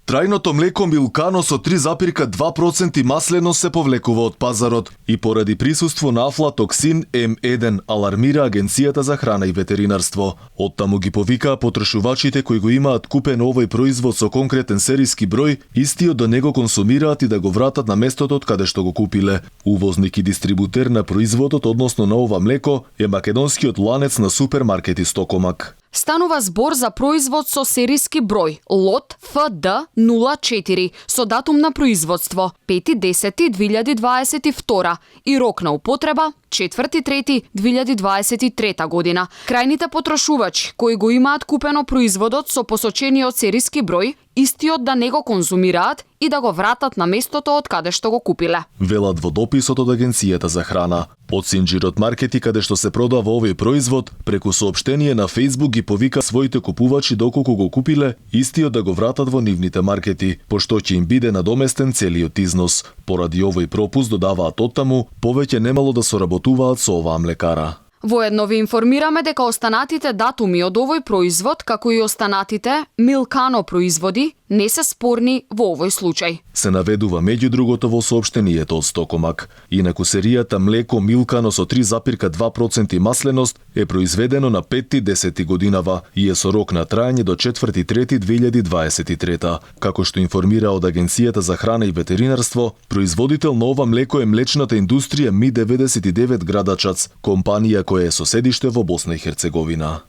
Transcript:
Трајното млеко Милкано со 3,2% маслено се повлекува од пазарот и поради присуство на афлатоксин М1, алармира Агенцијата за храна и ветеринарство. Оттаму ги повикаа потрошувачите кои го имаат купен овој производ со конкретен сериски број, истиот да не го консумираат и да го вратат на местото од каде што го купиле. Увозник и дистрибутер на производот, односно на ова млеко, е македонскиот ланец на супермаркети Стокомак. Станува збор за производ со сериски број лот ФД04 со датум на производство 5.10.2022 и рок на употреба 4.3.2023 година. Крајните потрошувачи кои го имаат купено производот со посочениот сериски број, истиот да не го конзумираат и да го вратат на местото од каде што го купиле. Велат во дописот од Агенцијата за храна. Од Синџирот маркети каде што се продава овој производ, преку соопштение на Facebook ги повика своите купувачи доколку го купиле, истиот да го вратат во нивните маркети, пошто ќе им биде надоместен целиот износ. Поради овој пропуст, додаваат оттаму, повеќе немало да соработуваат со оваа млекара. Воедно ви информираме дека останатите датуми од овој производ, како и останатите Милкано производи, не се спорни во овој случај. Се наведува меѓу другото во соопштението од Стокомак. Инаку серијата млеко Милкано со 3,2% масленост е произведено на 5.10 годинава и е со рок на трајање до 4.3.2023. Како што информира од Агенцијата за храна и ветеринарство, производител на ова млеко е млечната индустрија Ми 99 Градачац, компанија која е со седиште во Босна и Херцеговина.